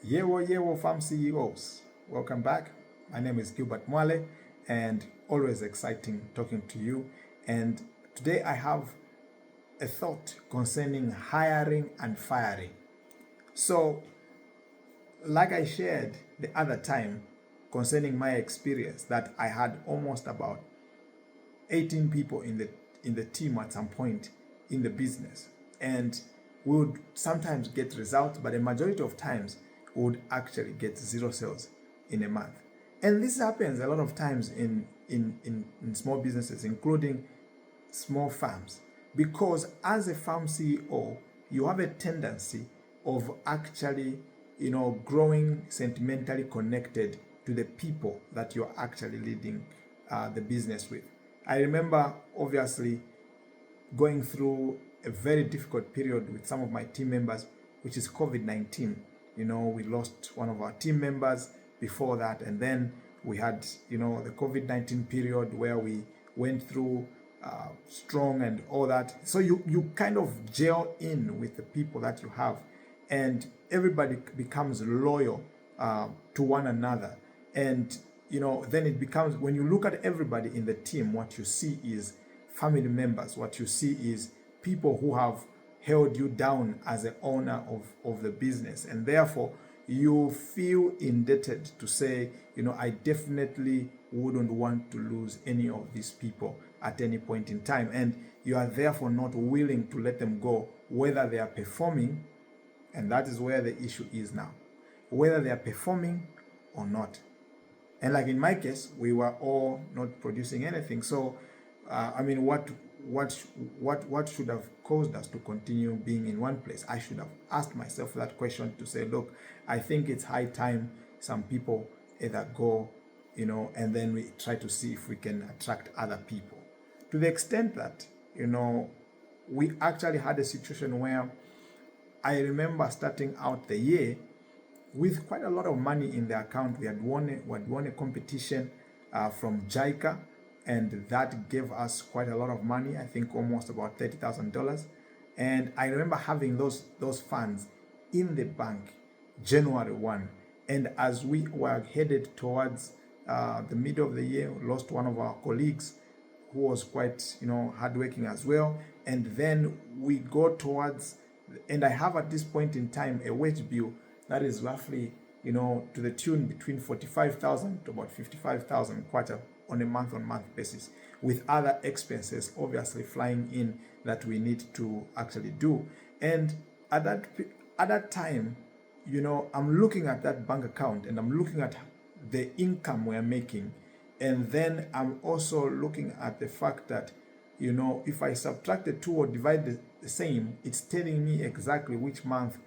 Yewo Farm CEOs, welcome back. My name is Gilbert Mwale, and always exciting talking to you. And today I have a thought concerning hiring and firing. So, like I shared the other time concerning my experience, that I had almost about 18 people in the team at some point in the business, and we would sometimes get results, but the majority of times we would actually get zero sales in a month. And this happens a lot of times in small businesses, including small farms, because as a farm CEO, you have a tendency of actually, growing sentimentally connected to the people that you're actually leading the business with. I remember, obviously, going through a very difficult period with some of my team members, which is COVID-19. We lost one of our team members before that, and then we had, the COVID-19 period where we went through strong and all that. So you kind of gel in with the people that you have, and everybody becomes loyal to one another. And then it becomes, when you look at everybody in the team, what you see is family members. What you see is people who have held you down as an owner of the business. And therefore, you feel indebted to say, I definitely wouldn't want to lose any of these people at any point in time. And you are therefore not willing to let them go, whether they are performing, and that is where the issue is now, whether they are performing or not. And like in my case, we were all not producing anything. So, what should have caused us to continue being in one place? I should have asked myself that question to say, look, I think it's high time some people either go, and then we try to see if we can attract other people. To the extent that, we actually had a situation where I remember starting out the year with quite a lot of money in the account. We had won a competition from JICA, and that gave us quite a lot of money. I think almost about $30,000. And I remember having those funds in the bank January 1. And as we were headed towards the middle of the year, we lost one of our colleagues who was quite, hardworking as well. And then we go towards, and I have at this point in time a wage bill that is roughly, to the tune between 45,000 to about 55,000 kwacha on a month-on-month basis, with other expenses obviously flying in that we need to actually do. And at that time, I'm looking at that bank account and I'm looking at the income we're making, and then I'm also looking at the fact that, if I subtract the two or divide the same, it's telling me exactly which month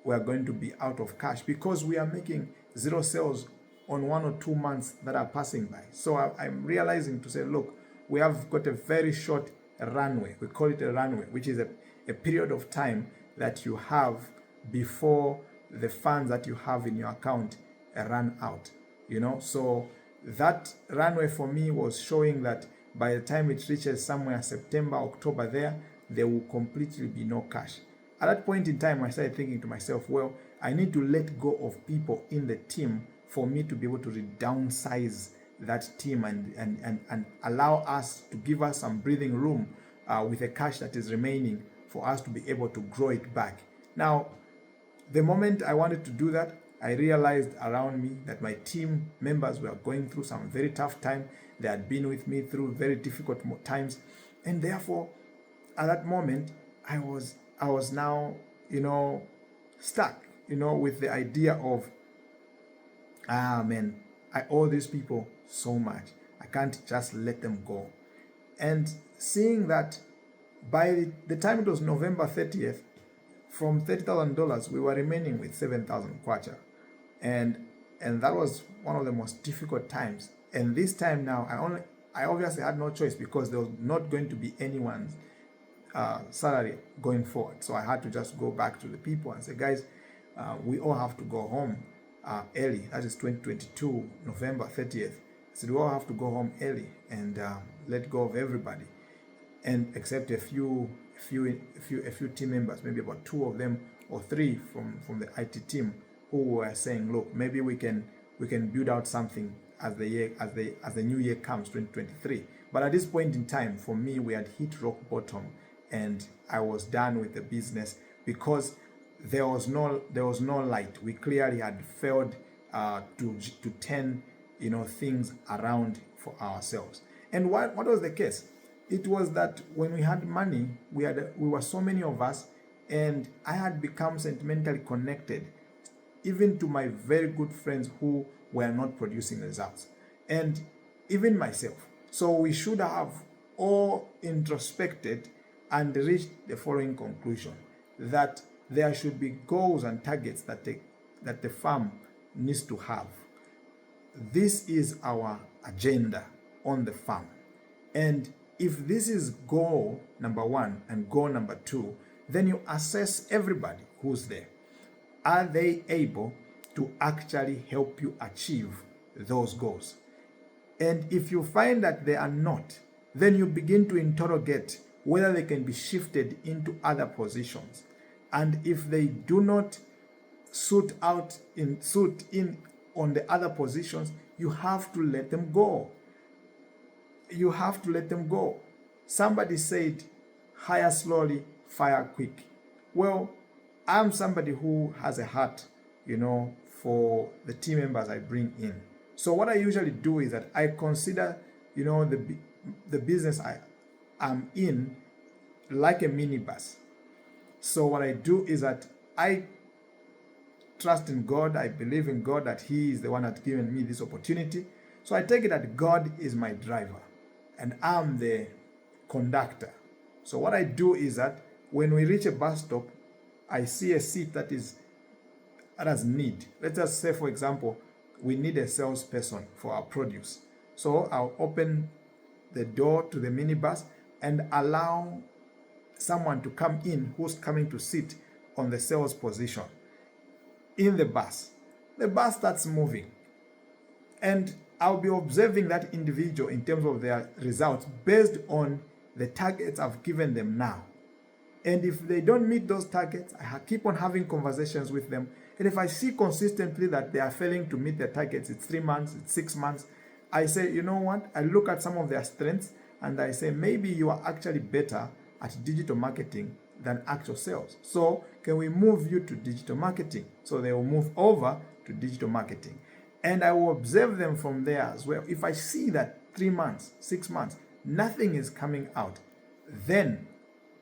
we're going to be out of cash, because we are making zero sales on 1 or 2 months that are passing by. So I'm realizing to say, look, we have got a very short runway. We call it a runway, which is a period of time that you have before the funds that you have in your account run out. So that runway for me was showing that by the time it reaches somewhere September, October, there will completely be no cash. At that point in time, I started thinking to myself, well, I need to let go of people in the team for me to be able to downsize that team and allow us to give us some breathing room with the cash that is remaining for us to be able to grow it back. Now, the moment I wanted to do that, I realized around me that my team members were going through some very tough time. They had been with me through very difficult times. And therefore, at that moment, I was now, stuck, with the idea of, man, I owe these people so much. I can't just let them go. And seeing that by the time it was November 30th, from $30,000, we were remaining with 7,000 kwacha. And that was one of the most difficult times. And this time now, I obviously had no choice, because there was not going to be anyone's salary going forward. So I had to just go back to the people and say, guys, we all have to go home early. That is 2022, November 30th. So we all have to go home early and let go of everybody, and except a few team members, maybe about 2 of them or 3 from the IT team who were saying, look, maybe we can build out something as the new year comes, 2023. But at this point in time, for me, we had hit rock bottom, and I was done with the business because there was no light. We clearly had failed to turn things around for ourselves. And what was the case? It was that when we had money, we were so many of us, and I had become sentimentally connected, even to my very good friends who were not producing results, and even myself. So we should have all introspected and reached the following conclusion: that there should be goals and targets that the farm needs to have. This is our agenda on the farm. And if this is goal number one and goal number two, then you assess everybody who's there. Are they able to actually help you achieve those goals? And if you find that they are not, then you begin to interrogate whether they can be shifted into other positions. And if they do not suit in on the other positions, you have to let them go. You have to let them go. Somebody said, hire slowly, fire quick. Well, I'm somebody who has a heart, for the team members I bring in. So what I usually do is that I consider, the business I'm in like a minibus. So what I do is that I trust in God. I believe in God that He is the one that's given me this opportunity. So I take it that God is my driver and I'm the conductor. So what I do is that when we reach a bus stop, I see a seat that has need. Let us say, for example, we need a salesperson for our produce. So I'll open the door to the minibus and allow someone to come in who's coming to sit on the sales position in the bus. The bus starts moving, and I'll be observing that individual in terms of their results based on the targets I've given them now. And if they don't meet those targets, I keep on having conversations with them. And if I see consistently that they are failing to meet their targets, it's 3 months, it's 6 months, I say, you know what? I look at some of their strengths and I say, maybe you are actually better at digital marketing than actual sales. So can we move you to digital marketing? So they will move over to digital marketing. And I will observe them from there as well. If I see that 3 months, 6 months, nothing is coming out, then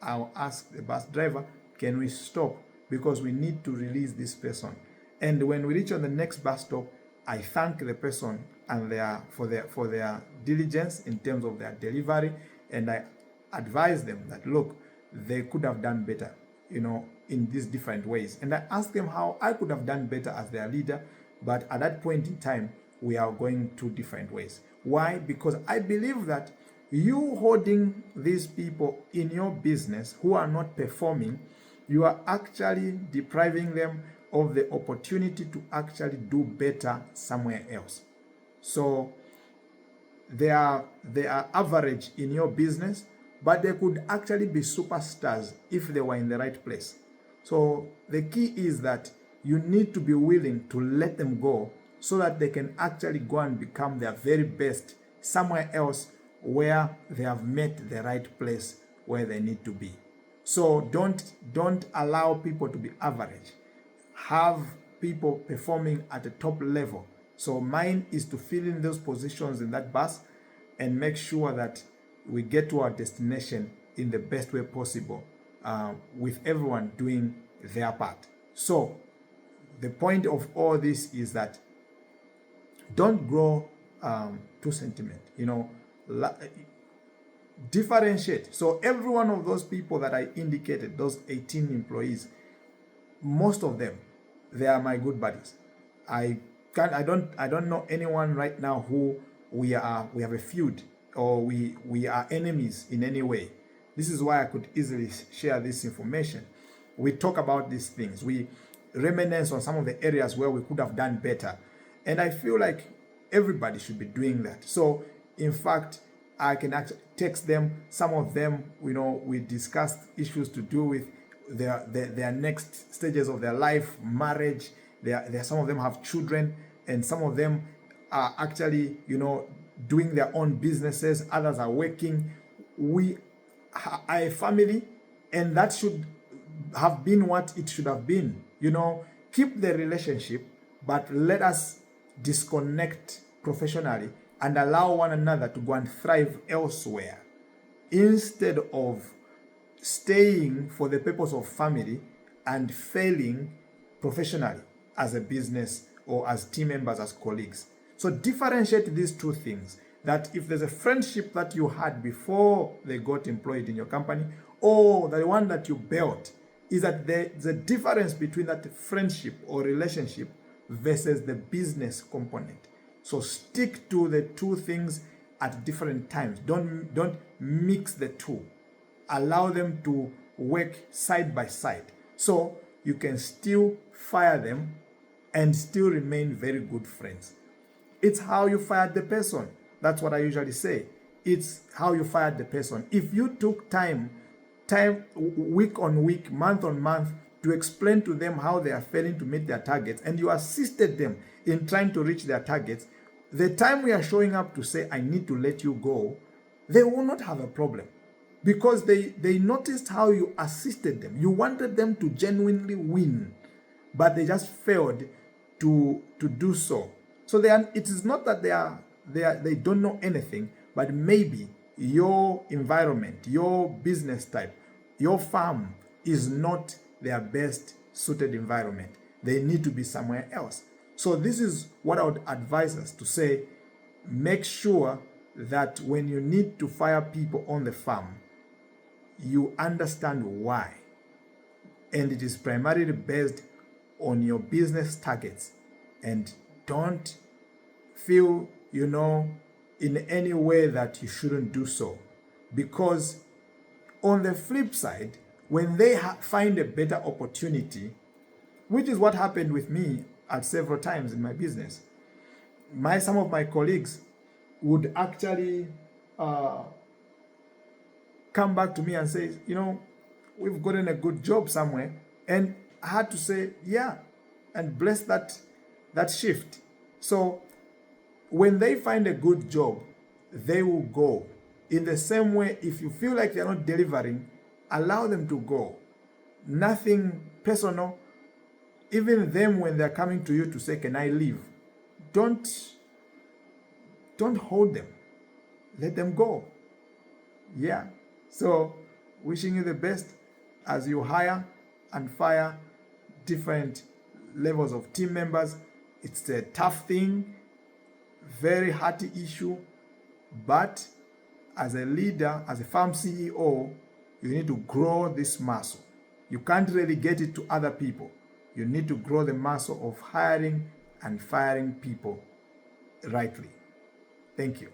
I'll ask the bus driver, can we stop? Because we need to release this person. And when we reach on the next bus stop, I thank the person and for their diligence in terms of their delivery, and I advise them that, look, they could have done better, in these different ways. And I ask them how I could have done better as their leader, but at that point in time, we are going 2 different ways. Why? Because I believe that you holding these people in your business who are not performing, you are actually depriving them of the opportunity to actually do better somewhere else. So they are average in your business, but they could actually be superstars if they were in the right place. So the key is that you need to be willing to let them go so that they can actually go and become their very best somewhere else where they have met the right place where they need to be. So don't allow people to be average. Have people performing at the top level. So mine is to fill in those positions in that bus and make sure that we get to our destination in the best way possible, with everyone doing their part. So the point of all this is that don't grow too sentiment, differentiate. So every one of those people that I indicated, those 18 employees, most of them, they are my good buddies. I don't know anyone right now who we have a feud or we are enemies in any way. This is why I could easily share this information. We talk about these things. We reminisce on some of the areas where we could have done better. And I feel like everybody should be doing that. So in fact, I can actually text them. Some of them, we discussed issues to do with their next stages of their life, marriage, Some of them have children, and some of them are actually, doing their own businesses. Others are working. We are a family, and that should have been what it should have been. Keep the relationship, but let us disconnect professionally and allow one another to go and thrive elsewhere, instead of staying for the purpose of family and failing professionally as a business or as team members, as colleagues. So differentiate these two things, that if there's a friendship that you had before they got employed in your company, or the one that you built, is that there's a difference between that friendship or relationship versus the business component. So stick to the two things at different times. Don't mix the two. Allow them to work side by side, so you can still fire them and still remain very good friends. It's how you fired the person. That's what I usually say. It's how you fired the person. If you took time week on week, month on month, to explain to them how they are failing to meet their targets, and you assisted them in trying to reach their targets, the time we are showing up to say, I need to let you go, they will not have a problem, because they noticed how you assisted them. You wanted them to genuinely win, but they just failed to do so. So it is not that they don't know anything, but maybe your environment, your business type, your farm is not their best suited environment. They need to be somewhere else. So this is what I would advise us to say. Make sure that when you need to fire people on the farm, you understand why. And it is primarily based on your business targets. And don't feel, in any way that you shouldn't do so. Because on the flip side, when they find a better opportunity, which is what happened with me at several times in my business, some of my colleagues would actually come back to me and say, we've gotten a good job somewhere. And I had to say, yeah, and bless that shift. So when they find a good job, they will go. In the same way, if you feel like they're not delivering, allow them to go. Nothing personal. Even them, when they're coming to you to say, can I leave? Don't hold them. Let them go. Yeah. So wishing you the best as you hire and fire different levels of team members. It's a tough thing, very hearty issue, but as a leader, as a farm CEO, you need to grow this muscle. You can't really get it to other people. You need to grow the muscle of hiring and firing people rightly. Thank you.